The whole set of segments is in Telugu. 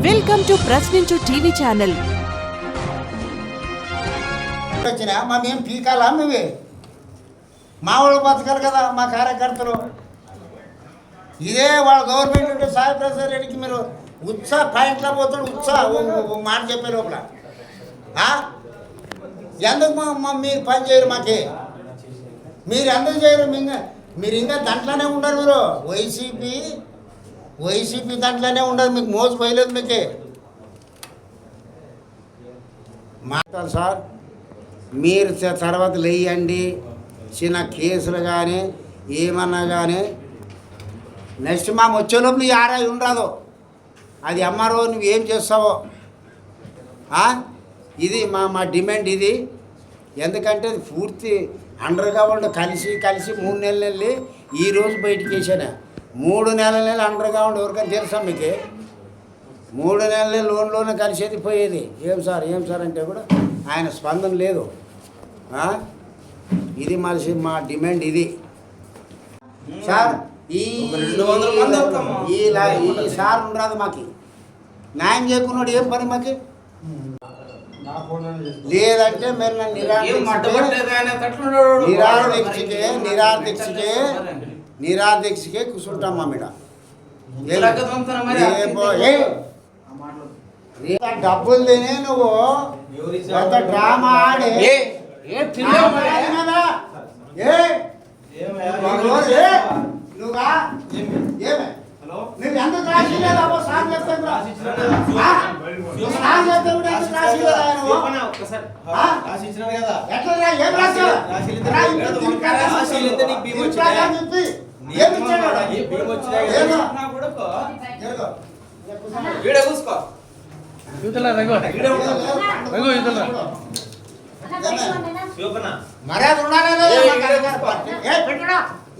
Welcome to Prashninchu TV channel. వచ్చినా మేము పీకాలా నువ్వే మా వాళ్ళు బతకాలి కదా మా కార్యకర్తలు. ఇదే వాళ్ళ గవర్నమెంట్ ఉంటే సాయి ప్రసాద్ రెడ్డికి మీరు ఉత్సాహ పాయింట్లో పోతాడు. మాట చెప్పే లోపల ఎందుకు మీరు పని చేయరు మాకే? మీరు ఎందుకు చేయరు? మీరు ఇంకా దాంట్లోనే ఉండరు. మీరు వైసీపీ దాంట్లోనే ఉండదు. మీకు మోజు పోయలేదు మీకే. మాట్లాడాలి సార్. మీరు తర్వాత లేయండి చిన్న కేసులు కానీ ఏమన్నా కానీ నెక్స్ట్ మా వచ్చేలోపు నీ ఆరాయి ఉండరాదు. అది అమ్మారో నువ్వు ఏం చేస్తావో. ఇది మా డిమాండ్ ఇది. ఎందుకంటే అది పూర్తి అండర్ గ్రౌండ్ కలిసి 3 నెలలు వెళ్ళి ఈరోజు బయటికి వేసాను. 3 నెలలు అండర్ గ్రౌండ్ ఎవరికైనా తెలుసా మీకు? 3 నెలలు లోన్లోనే కలిసేది పోయేది. ఏం సార్ అంటే కూడా ఆయన స్పందన లేదు. ఇది మనిషి మా డిమాండ్ ఇది సార్. ఈ సార్ ఉండరాదు మాకు. న్యాయం చేయకున్నాడు ఏం పని మాకు లేదంటే మీరు నిరాదీక్షకే కూర్చుంటాం మా మీద. డబ్బులు తినే నువ్వు డ్రామా ఆడే నువ్వా నువ్వు ఎందుకు రాసిలేదా? సార్ చెప్తాను మర్యాద ఉండాలి.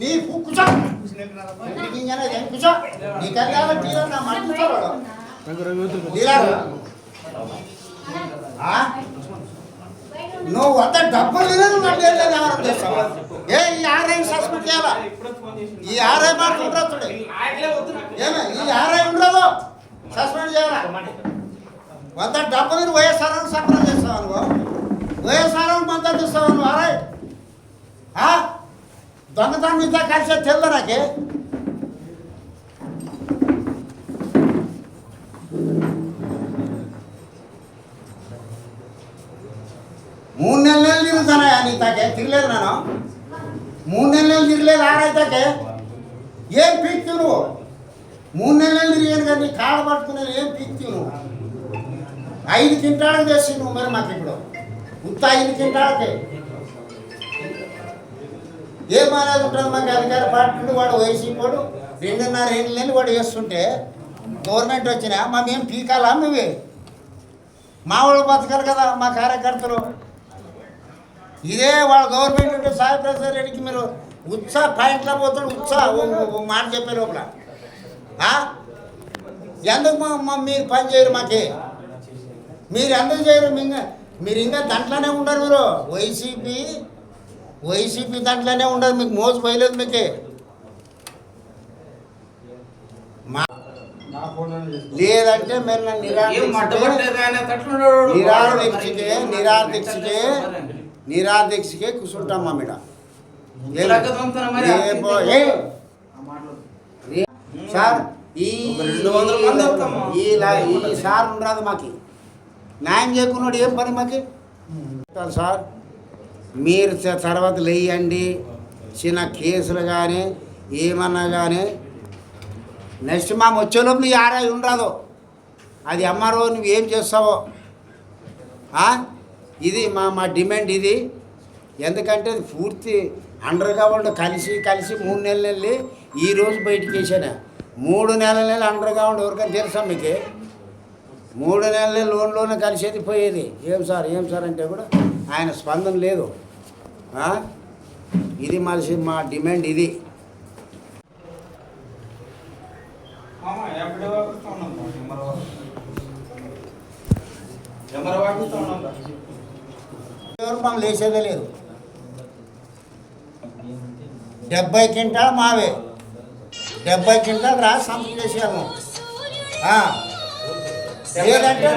నీ కూర్చో కూర్చో నీ కళ్యాణ నువ్వు అంత డబ్బులు తినదు ఏ ఈ ఆర్ఐ సస్పెండ్ చేయాలా? ఈ ఆర్ఐ మాట ఉండదు. ఏమే ఈ ఆర్ఐ ఉండదు సస్పెండ్ చేయాలా? అంత డబ్బులు తిని వైఎస్ఆర్ సస్పెండ్ చేస్తావు నువ్వు. వైఎస్ఆర్ మద్దతు ఇస్తావు నువ్వు. ఆర్ఐ దొంగతనం ఇంత కలిసి తెలుదా నాకే? మూడు నెలలు తిరుగుతానా నీ తాకే? తిరగలేదు నేను. 3 నెలలు తిరగలేదు ఆరైతాకే. ఏం పీక్తు నువ్వు? 3 నెలలు తిరిగాను కానీ నీ కాళ్ళ పట్టుకునేది ఏం పీక్తు నువ్వు? 5 క్వింటాలకు తెచ్చి నువ్వు మరి మాకు ఇప్పుడు 5 క్వింటాలకే ఏం అనేది ఉంటుంది మాకు. అధికార పార్టీ వాడు వైసీపీ వాడు 2.5 నెలలు వాడు వేస్తుంటే గవర్నమెంట్ వచ్చినా మేము పీకాలా నువ్వే? మా వాళ్ళు బతకాలి కదా మా కార్యకర్తలు. ఇదే వాళ్ళ గవర్నమెంట్ ఉంటే సాయి ప్రసాద్ రెడ్డికి మీరు ఉత్సాహ పాయింట్లో పోతాడు. మాట చెప్పే లోపల ఎందుకు మీరు పని చేయరు మాకే? మీరు ఎందుకు చేయరు? మీరు ఇంకా దాంట్లోనే ఉండరు. మీరు వైసీపీ దాంట్లోనే ఉండదు. మీకు మోజు పోయలేదు మీకే. లేదంటే మీరు నిరాదీక్షకే కూర్చుంటాం మా మీద. సార్ ఈ సార్ ఉండరాదు మాకు. న్యాయం చేయకున్నాడు ఏం పని మాకు సార్. మీరు తర్వాత లేయండి చిన్న కేసులు కానీ ఏమన్నా కానీ నెక్స్ట్ మా వచ్చేలోపు నీ ఆరాయి ఉండరాదు. అది అమ్మారో నువ్వు ఏం చేస్తావో. ఇది మా డిమాండ్ ఇది. ఎందుకంటే అది పూర్తి అండర్ గ్రౌండ్ కలిసి 3 నెలలు వెళ్ళి ఈరోజు బయటికి వేసాను. 3 నెలలు అండర్ గ్రౌండ్ ఎవరికైనా తెలుసా మీకు? 3 నెలలు లోన్లోనే కలిసేది పోయేది. ఏం సార్ అంటే కూడా ఆయన స్పందన లేదు. ఇది మనిషి మా డిమాండ్ ఇది. ఎవరు మనం లేచేదే లేదు. 70 క్వింటాలు మావే, 70 క్వింటాలు రాసి సంపద చేసేయాము. లేదంటే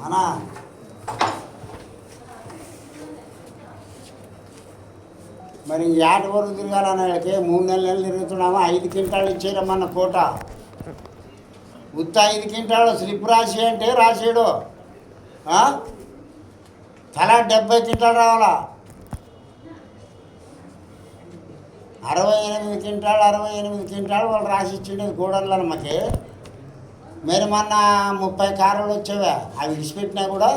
అన్నా మరి ఏట వరకు తిరగాలన్నాళ్ళకి 3 నెలలు తిరుగుతున్నామా 5 క్వింటాలు ఇచ్చేయమన్న కోట ఉత్త 5 క్వింటాలు స్లిప్ రాసి అంటే రాసాడు తలా 70 క్వింటాలు రావాలా 68 క్వింటాలు వాళ్ళు రాసి ఇచ్చిండేది గోడల్లో మాకి మరి మొన్న 30 కారులు వచ్చేవా అవి విడిచిపెట్టినా కూడా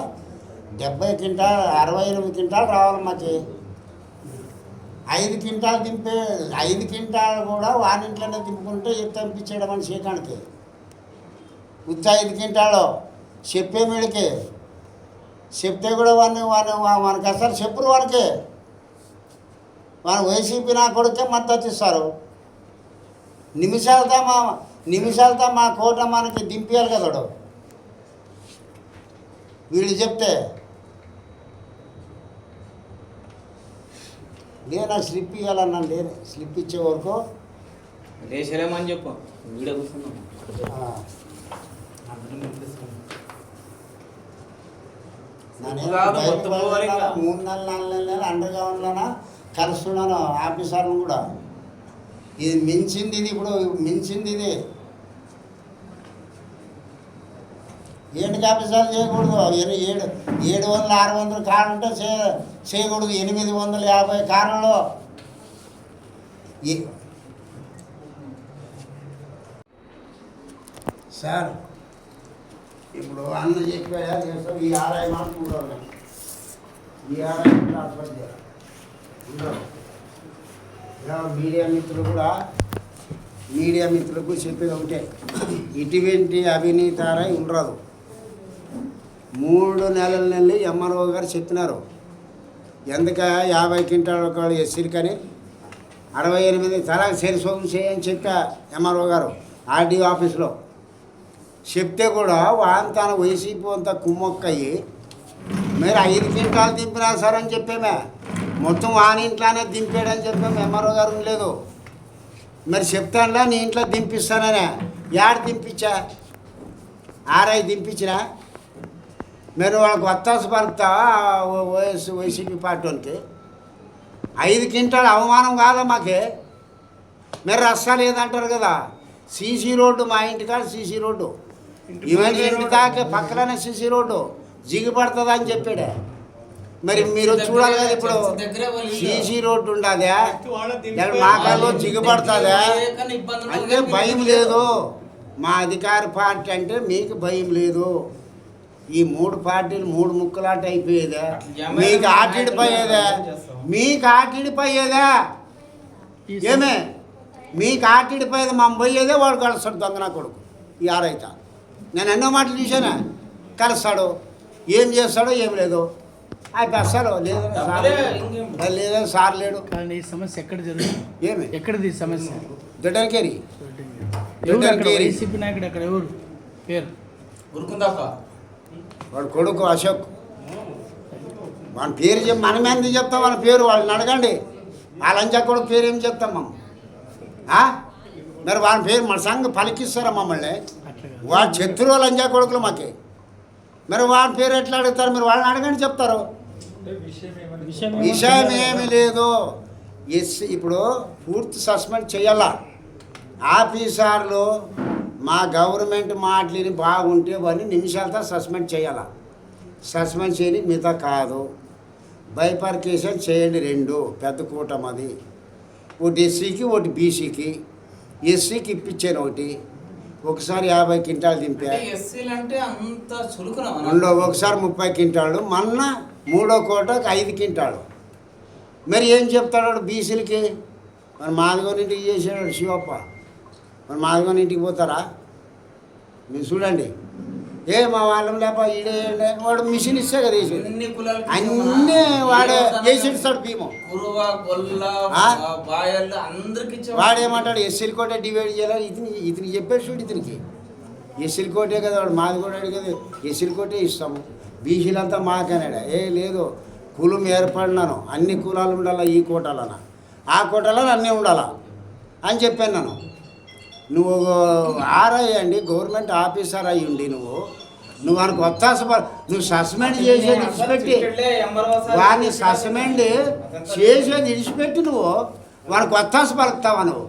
68 క్వింటాలు రావాలి మాకి 5 క్వింటాలు దింపే 5 క్వింటాలు కూడా వానింట్లోనే దింపుకుంటే పంపించాడు మన శ్రీకాంత్కి ఉత్త 5 క్వింటాలు చెప్పే మీడికి చెప్తే కూడా మనకి అసలు చెప్పురు వానికి మన వైసీపీ నా కొడుకే మద్దతు ఇస్తారు నిమిషాలతో మా కోట మనకి దింపేయాలి కదా వీళ్ళు చెప్తే లేనా స్లిప్ ఇవ్వాలన్నా లేని స్లిప్ ఇచ్చే వరకు లేచలేమని చెప్పు వీడియో కూర్చున్నాం 3 నెలలు అండర్ గ్రౌండ్లోనా కలుస్తున్నాను ఆఫీసర్లు కూడా ఇది మించింది ఇది ఏంటికి ఆఫీసర్లు చేయకూడదు 700-600 కార్లు ఉంటే చేయకూడదు 850 కార్లలో సార్ ఇప్పుడు అన్న చెప్పాడా చేస్తాం ఈ ఆర్ఐ మాత్రం ఉండవు ఈ ఆర్ఐ ట్రాన్స్ఫర్ చేయాలి ఉండవు మీడియా మిత్రులకు చెప్పేది ఒకటే ఇటువంటి అవినీతి ఆర్ఐ ఉండదు 3 నెలల ఎంఆర్ఓ గారు చెప్పినారు ఎందుక 50 క్వింటాల ఒకళ్ళు ఎస్సీలు కానీ 68 తలా సరిసోగం చేయని చెప్పా ఎంఆర్ఓ గారు ఆర్డీఓ ఆఫీస్లో చెప్తే కూడా తన వైసీపీ అంతా కుమ్మొక్కయ్యి మీరు 5 క్వింటాలు దింపినా సార్ అని చెప్పామే మొత్తం ఇంట్లోనే దింపాడని చెప్పాము ఎంఆర్ఓ గారు లేదు మరి చెప్తానులా నీ ఇంట్లో దింపిస్తాననే యాడ దింపించా ఆర్ఐ దింపించినా మీరు వాళ్ళకి వత్తాసు పలుకుతావా వైసీపీ పార్టీకి 5 క్వింటాలు అవమానం కాదా మాకే మీరు రస్తా లేదంటారు కదా సీసీ రోడ్డు మా ఇంటికాడ సీసీ రోడ్డు ఇవన్నీ ఇంటి దాకా పక్కనే సీసీ రోడ్డు జిగిపడుతుందా అని చెప్పాడే మరి మీరు చూడాలి కదా ఇప్పుడు సీసీ రోడ్డు ఉండదా మా కాల్లో జిగిపడుతుందా అంటే భయం లేదు మా అధికార పార్టీ అంటే మీకు భయం లేదు ఈ 3 పార్టీలు 3 ముక్కలాట అయిపోయేదా మీకు ఆటిడిపోయేదా ఏమే మీకు ఆటిడిపోయేది మా పోయేదే వాడు కలుస్తాడు దొంగ నా కొడుకు ఈ ఆరైత నేను ఎన్నో మాటలు చూసానా కలుస్తాడు ఏం చేస్తాడో ఏం లేదు అసలు లేదా సార్ లేడు కానీ ఈ సమస్య ఎక్కడ జరుగుతుంది ఏమి ఎక్కడిది ఈ సమస్య దొడ్డరికేరి వైసీపీ నాయకుడు అక్కడ ఎవరు పేరు వాడు కొడుకు అశోక్ వాని పేరు చెప్పి మనం ఎందుకు చెప్తాం వాళ్ళ పేరు వాళ్ళని అడగండి వాళ్ళంజా కొడుకు పేరు ఏం చెప్తాం మరి వాళ్ళ పేరు మన సంఘం పలికిస్తారా మమ్మల్ని వాడు శత్రువు లంజా కొడుకులు మాకే మరి వాడి పేరు ఎట్లా అడుగుతారు మీరు వాళ్ళని అడగండి చెప్తారు విషయం ఏమీ లేదు ఇప్పుడు పూర్తి సస్పెండ్ చేయాల ఆఫీసర్లు మా గవర్నమెంట్ మాటలని బాగుంటే వాడిని నిమిషాలతో సస్పెండ్ చేయాల సస్పెండ్ చేయని మిగతా కాదు బైపార్కేషన్ చేయండి 2 పెద్ద కూటమది ఒకటి ఎస్సీకి ఒకటి బీసీకి ఎస్సీకి ఇప్పించాను ఒకసారి 50 క్వింటాలు దింపా ఒకసారి 30 క్వింటాలు మొన్న 3వ కోటకు 5 క్వింటాలు మరి ఏం చెప్తాడు బీసీలకి మరి మాదిగోనింటికి చేసాడు శివప్ప మరి మాదిగోనింటికి పోతారా మీరు చూడండి మా వాళ్ళం లేప ఈడే వాడు మిషన్ ఇస్తే కదా అన్నీ వాడే వేసి ఇస్తాడు భీమం వాడేమంటాడు ఎస్సీలు కూడా డివైడ్ చేయాలి ఇతనికి చెప్పాడు చూడు ఎస్సీల కోటే కదా వాడు, మాది కూడా అడిగేది ఎస్సీల కోటే ఇస్తాము, బీసీలంతా మాకనాడా. లేదు, కులం ఏర్పడినాను, అన్ని కులాలు ఉండాలా ఈ కోటాలన, ఆ కోటాలలో అన్నీ ఉండాలా అని చెప్పాను నేను. నువ్వు ఆర్ఐ అండి, గవర్నమెంట్ ఆఫీసర్ అయ్యి ఉండి నువ్వు వానికి నువ్వు సస్పెండ్ చేసేది విడిచిపెట్టి, వాడిని సస్పెండ్ చేసేది విడిచిపెట్టి నువ్వు వానికి ఒత్తాస పలుకుతావా నువ్వు?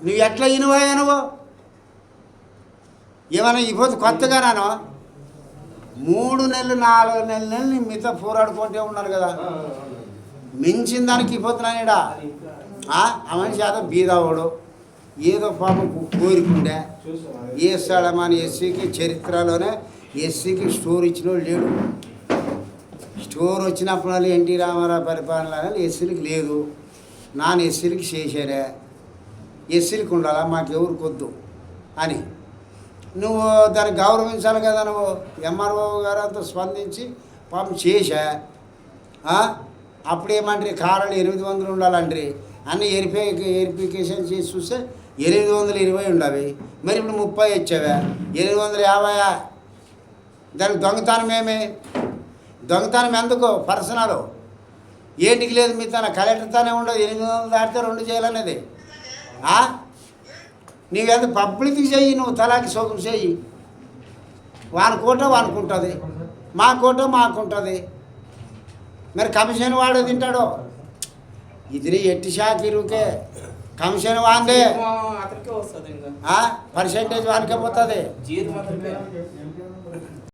నువ్వు ఎట్లా ఇనువయ్యా నువ్వు? ఏమన్నా ఇవ్వదు కొత్తగానాను 3 నెలలు 4 నెలలు మిగతా పోరాడుకుంటే ఉన్నారు కదా, మించిన దానికి ఇవ్వతున్నాడా? ఆ మనిషి ఏదో బీదావాడు, ఏదో పాపం కోరికుండే వేస్తాడమని ఎస్సీకి చరిత్రలోనే ఎస్సీకి స్టోర్ ఇచ్చినోడు లేడు. స్టోర్ వచ్చినప్పుడు ఎన్టీ రామారావు పరిపాలన ఎస్సీలకి లేదు, నాన్న ఎస్సీలకి చేశారే, ఎస్సీలకి ఉండాలా మాకెవరు కొద్దు అని నువ్వు దాన్ని గౌరవించాలి కదా. నువ్వు ఎంఆర్ఓ గారు అంతా స్పందించి పాపం చేశా. అప్పుడు ఏమంటారు, కారాలు 800 ఉండాలంటారు, అన్నీ వెరిఫికేషన్ చేసి చూస్తే 820 ఉండవి. మరి ఇప్పుడు 30 ఇచ్చావా, 850. దానికి దొంగతనం ఏమి? దొంగతనం ఎందుకు? పర్సనల్ ఏంటికి లేదు, మీ తన కలెక్టర్తోనే ఉండదు. 800 దాటితే 2 చేయాలనేది. నీవెంత పబ్లిక్కి చెయ్యి, నువ్వు తలాకి సోకం చెయ్యి. వాని కోట వానుకుంటుంది, మా కోట మాకుంటుంది. మరి కమిషన్ వాడు తింటాడు. ఇది ఎట్టి షాకీరుకే కమిషన్ వాందే, అతనికే వస్తుంది, ఇంకా పర్సెంటేజ్ వానికే పోతుంది. జీతం అతనికే.